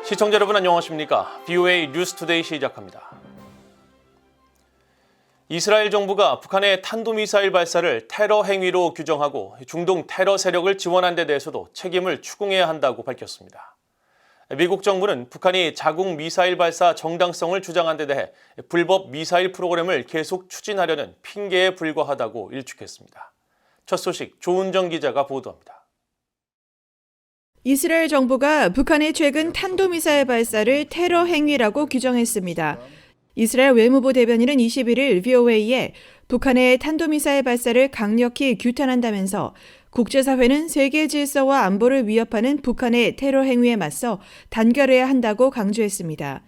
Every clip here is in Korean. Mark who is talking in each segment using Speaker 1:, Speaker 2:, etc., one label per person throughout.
Speaker 1: 시청자 여러분 안녕하십니까? VOA 뉴스투데이 시작합니다. 이스라엘 정부가 북한의 탄도미사일 발사를 테러 행위로 규정하고 중동 테러 세력을 지원한 데 대해서도 책임을 추궁해야 한다고 밝혔습니다. 미국 정부는 북한이 자국 미사일 발사 정당성을 주장한 데 대해 불법 미사일 프로그램을 계속 추진하려는 핑계에 불과하다고 일축했습니다. 첫 소식 조은정 기자가 보도합니다.
Speaker 2: 이스라엘 정부가 북한의 최근 탄도미사일 발사를 테러 행위라고 규정했습니다. 이스라엘 외무부 대변인은 21일 VOA에 북한의 탄도미사일 발사를 강력히 규탄한다면서 국제사회는 세계 질서와 안보를 위협하는 북한의 테러 행위에 맞서 단결해야 한다고 강조했습니다.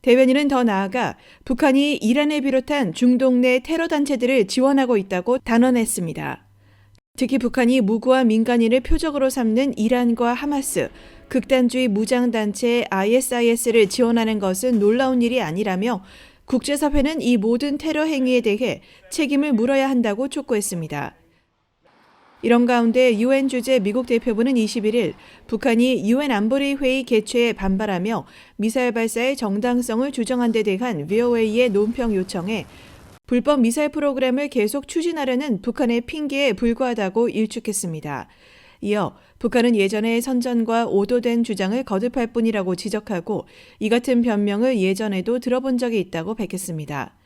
Speaker 2: 대변인은 더 나아가 북한이 이란을 비롯한 중동 내 테러 단체들을 지원하고 있다고 단언했습니다. 특히 북한이 무고한 민간인을 표적으로 삼는 이란과 하마스, 극단주의 무장단체 ISIS를 지원하는 것은 놀라운 일이 아니라며 국제사회는 이 모든 테러 행위에 대해 책임을 물어야 한다고 촉구했습니다. 이런 가운데 UN 주재 미국 대표부는 21일 북한이 UN 안보리 회의 개최에 반발하며 미사일 발사의 정당성을 주장한 데 대한 VOA의 논평 요청에 불법 미사일 프로그램을 계속 추진하려는 북한의 핑계에 불과하다고 일축했습니다. 이어 북한은 예전에 선전과 오도된 주장을 거듭할 뿐이라고 지적하고 이 같은 변명을 예전에도 들어본 적이 있다고 밝혔습니다.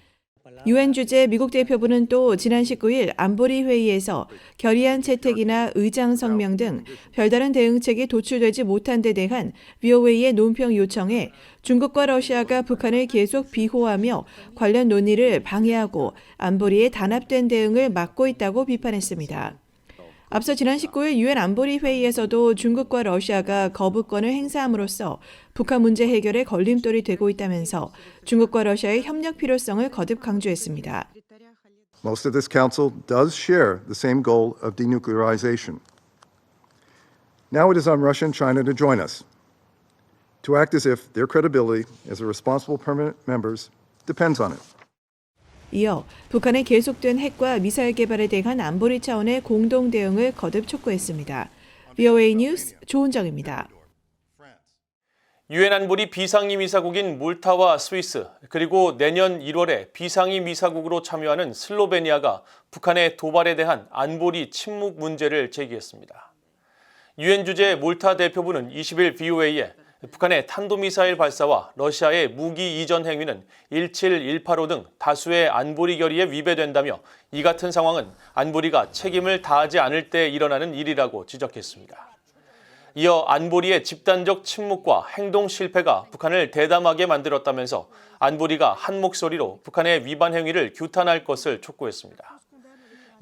Speaker 2: UN 주재 미국 대표부는 또 지난 19일 안보리 회의에서 결의안 채택이나 의장 성명 등 별다른 대응책이 도출되지 못한 데 대한 VOA의 논평 요청에 중국과 러시아가 북한을 계속 비호하며 관련 논의를 방해하고 안보리에 단합된 대응을 막고 있다고 비판했습니다. 앞서 지난 19일 UN 안보리 회의에서도 중국과 러시아가 거부권을 행사함으로써 북한 문제 해결에 걸림돌이 되고 있다면서 중국과 러시아의 협력 필요성을 거듭 강조했습니다.
Speaker 3: Most of this council does share the same goal of denuclearization. Now it is on Russia and China to join us, to act as if their credibility as responsible permanent members depends on it.
Speaker 2: 이어 북한의 계속된 핵과 미사일 개발에 대한 안보리 차원의 공동 대응을 거듭 촉구했습니다. VOA 뉴스 조은정입니다.
Speaker 1: 유엔 안보리 비상임 이사국인 몰타와 스위스, 그리고 내년 1월에 비상임 이사국으로 참여하는 슬로베니아가 북한의 도발에 대한 안보리 침묵 문제를 제기했습니다. 유엔 주재 몰타 대표부는 20일 VOA에 북한의 탄도미사일 발사와 러시아의 무기 이전 행위는 1718호 등 다수의 안보리 결의에 위배된다며 이 같은 상황은 안보리가 책임을 다하지 않을 때 일어나는 일이라고 지적했습니다. 이어 안보리의 집단적 침묵과 행동 실패가 북한을 대담하게 만들었다면서 안보리가 한 목소리로 북한의 위반 행위를 규탄할 것을 촉구했습니다.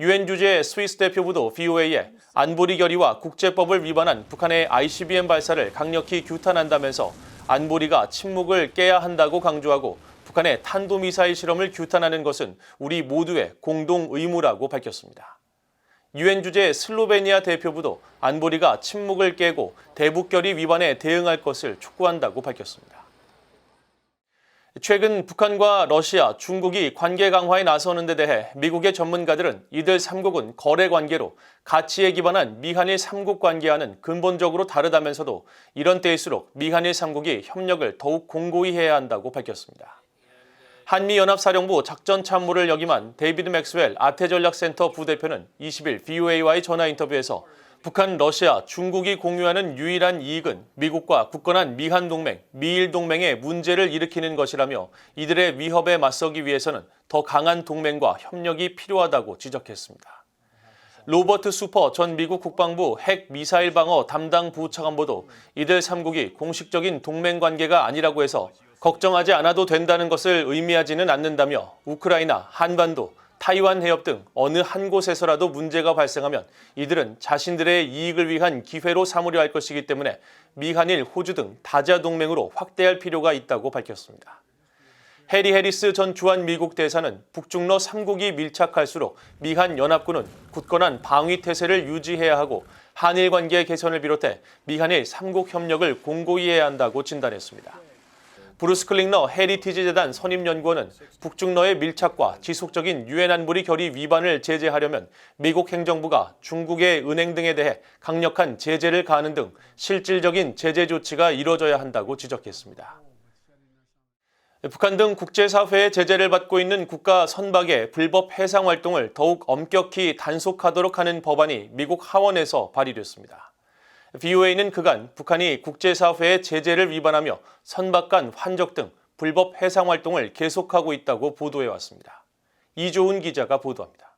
Speaker 1: 유엔 주재 스위스 대표부도 VOA에 안보리 결의와 국제법을 위반한 북한의 ICBM 발사를 강력히 규탄한다면서 안보리가 침묵을 깨야 한다고 강조하고 북한의 탄도미사일 실험을 규탄하는 것은 우리 모두의 공동 의무라고 밝혔습니다. 유엔 주재 슬로베니아 대표부도 안보리가 침묵을 깨고 대북결의 위반에 대응할 것을 촉구한다고 밝혔습니다. 최근 북한과 러시아, 중국이 관계 강화에 나서는 데 대해 미국의 전문가들은 이들 3국은 거래 관계로 가치에 기반한 미한일 3국 관계와는 근본적으로 다르다면서도 이런 때일수록 미한일 3국이 협력을 더욱 공고히 해야 한다고 밝혔습니다. 한미연합사령부 작전참모를 역임한 데이비드 맥스웰 아태전략센터 부대표는 20일 VOA와의 전화 인터뷰에서 북한, 러시아, 중국이 공유하는 유일한 이익은 미국과 굳건한 미한 동맹, 미일 동맹의 문제를 일으키는 것이라며 이들의 위협에 맞서기 위해서는 더 강한 동맹과 협력이 필요하다고 지적했습니다. 로버트 수퍼 전 미국 국방부 핵 미사일 방어 담당 부차관보도 이들 3국이 공식적인 동맹 관계가 아니라고 해서 걱정하지 않아도 된다는 것을 의미하지는 않는다며 우크라이나, 한반도, 타이완 해협 등 어느 한 곳에서라도 문제가 발생하면 이들은 자신들의 이익을 위한 기회로 삼으려 할 것이기 때문에 미한일, 호주 등 다자 동맹으로 확대할 필요가 있다고 밝혔습니다. 해리 해리스 전 주한 미국 대사는 북중러 3국이 밀착할수록 미한 연합군은 굳건한 방위 태세를 유지해야 하고 한일 관계 개선을 비롯해 미한일 3국 협력을 공고히 해야 한다고 진단했습니다. 브루스 클링너 헤리티지 재단 선임연구원은 북중러의 밀착과 지속적인 유엔 안보리 결의 위반을 제재하려면 미국 행정부가 중국의 은행 등에 대해 강력한 제재를 가하는 등 실질적인 제재 조치가 이뤄져야 한다고 지적했습니다. 북한 등 국제사회의 제재를 받고 있는 국가 선박의 불법 해상 활동을 더욱 엄격히 단속하도록 하는 법안이 미국 하원에서 발의됐습니다. VOA는 그간 북한이 국제사회의 제재를 위반하며 선박 간 환적 등 불법 해상 활동을 계속하고 있다고 보도해왔습니다. 이조은 기자가 보도합니다.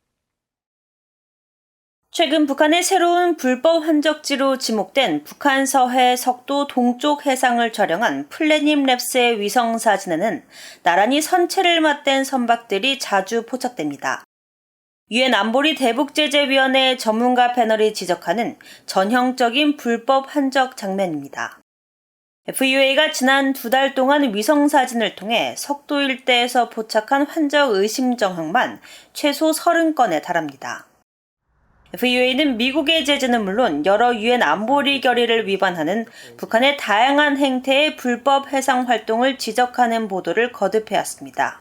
Speaker 4: 최근 북한의 새로운 불법 환적지로 지목된 북한 서해 석도 동쪽 해상을 촬영한 플래닛 랩스의 위성 사진에는 나란히 선체를 맞댄 선박들이 자주 포착됩니다. 유엔 안보리 대북제재위원회 전문가 패널이 지적하는 전형적인 불법 환적 장면입니다. VOA가 지난 2달 동안 위성 사진을 통해 석도 일대에서 포착한 환적 의심 정황만 최소 30건에 달합니다. VOA는 미국의 제재는 물론 여러 유엔 안보리 결의를 위반하는 북한의 다양한 행태의 불법 해상 활동을 지적하는 보도를 거듭해왔습니다.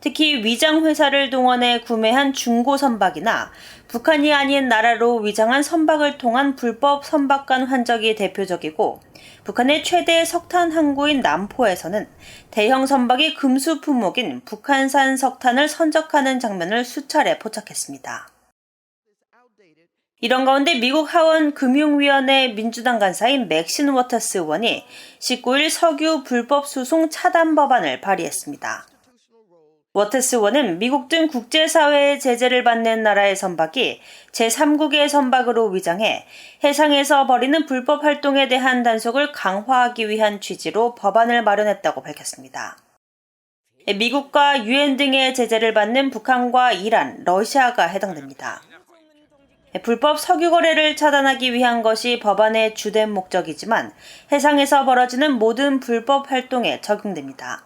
Speaker 4: 특히 위장회사를 동원해 구매한 중고 선박이나 북한이 아닌 나라로 위장한 선박을 통한 불법 선박 간 환적이 대표적이고, 북한의 최대 석탄 항구인 남포에서는 대형 선박이 금수 품목인 북한산 석탄을 선적하는 장면을 수차례 포착했습니다. 이런 가운데 미국 하원 금융위원회 민주당 간사인 맥신 워터스 의원이 19일 석유 불법 수송 차단 법안을 발의했습니다. 워터스 의원은 미국 등 국제사회의 제재를 받는 나라의 선박이 제3국의 선박으로 위장해 해상에서 벌이는 불법 활동에 대한 단속을 강화하기 위한 취지로 법안을 마련했다고 밝혔습니다. 미국과 유엔 등의 제재를 받는 북한과 이란, 러시아가 해당됩니다. 불법 석유 거래를 차단하기 위한 것이 법안의 주된 목적이지만 해상에서 벌어지는 모든 불법 활동에 적용됩니다.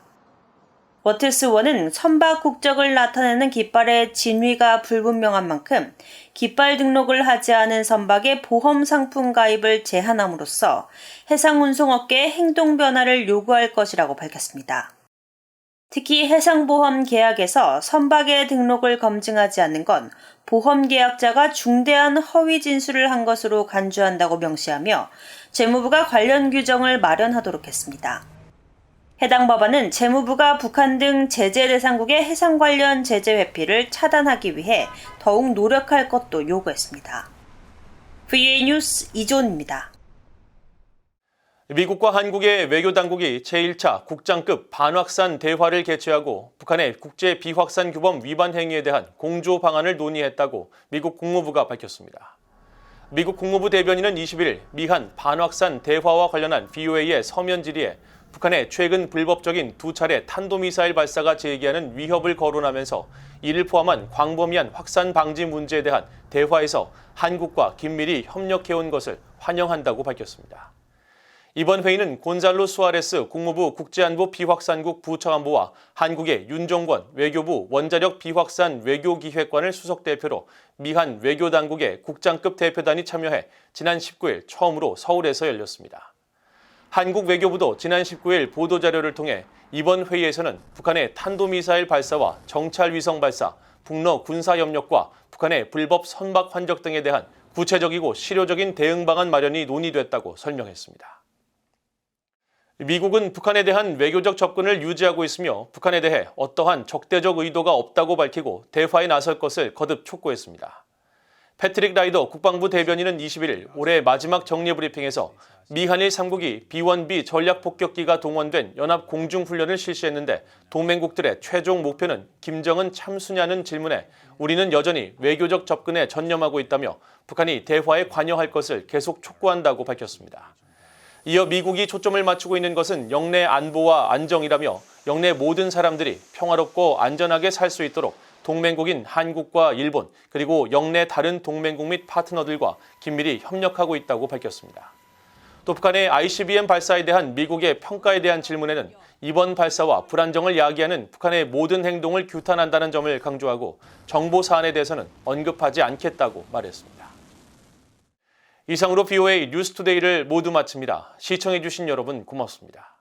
Speaker 4: 워터스 의원은 선박 국적을 나타내는 깃발의 진위가 불분명한 만큼 깃발 등록을 하지 않은 선박의 보험 상품 가입을 제한함으로써 해상운송업계의 행동 변화를 요구할 것이라고 밝혔습니다. 특히 해상보험 계약에서 선박의 등록을 검증하지 않는 건 보험계약자가 중대한 허위 진술을 한 것으로 간주한다고 명시하며 재무부가 관련 규정을 마련하도록 했습니다. 해당 법안은 재무부가 북한 등 제재 대상국의 해상 관련 제재 회피를 차단하기 위해 더욱 노력할 것도 요구했습니다. VOA 뉴스 이조은입니다.
Speaker 1: 미국과 한국의 외교당국이 제1차 국장급 반확산 대화를 개최하고 북한의 국제 비확산 규범 위반 행위에 대한 공조 방안을 논의했다고 미국 국무부가 밝혔습니다. 미국 국무부 대변인은 21일 미한 반확산 대화와 관련한 VOA의 서면 질의에 북한의 최근 불법적인 2차례 탄도미사일 발사가 제기하는 위협을 거론하면서 이를 포함한 광범위한 확산 방지 문제에 대한 대화에서 한국과 긴밀히 협력해온 것을 환영한다고 밝혔습니다. 이번 회의는 곤잘로 수아레스 국무부 국제안보 비확산국 부차관보와 한국의 윤종권 외교부 원자력 비확산 외교기획관을 수석대표로 미한 외교당국의 국장급 대표단이 참여해 지난 19일 처음으로 서울에서 열렸습니다. 한국 외교부도 지난 19일 보도자료를 통해 이번 회의에서는 북한의 탄도미사일 발사와 정찰위성 발사, 북러 군사협력과 북한의 불법 선박 환적 등에 대한 구체적이고 실효적인 대응 방안 마련이 논의됐다고 설명했습니다. 미국은 북한에 대한 외교적 접근을 유지하고 있으며 북한에 대해 어떠한 적대적 의도가 없다고 밝히고 대화에 나설 것을 거듭 촉구했습니다. 패트릭 라이더 국방부 대변인은 21일 올해 마지막 정례 브리핑에서 미한일 3국이 B-1B 전략폭격기가 동원된 연합공중훈련을 실시했는데 동맹국들의 최종 목표는 김정은 참수냐는 질문에 우리는 여전히 외교적 접근에 전념하고 있다며 북한이 대화에 관여할 것을 계속 촉구한다고 밝혔습니다. 이어 미국이 초점을 맞추고 있는 것은 영내 안보와 안정이라며 영내 모든 사람들이 평화롭고 안전하게 살 수 있도록 동맹국인 한국과 일본 그리고 영내 다른 동맹국 및 파트너들과 긴밀히 협력하고 있다고 밝혔습니다. 또 북한의 ICBM 발사에 대한 미국의 평가에 대한 질문에는 이번 발사와 불안정을 야기하는 북한의 모든 행동을 규탄한다는 점을 강조하고 정보 사안에 대해서는 언급하지 않겠다고 말했습니다. 이상으로 VOA 뉴스투데이를 모두 마칩니다. 시청해주신 여러분 고맙습니다.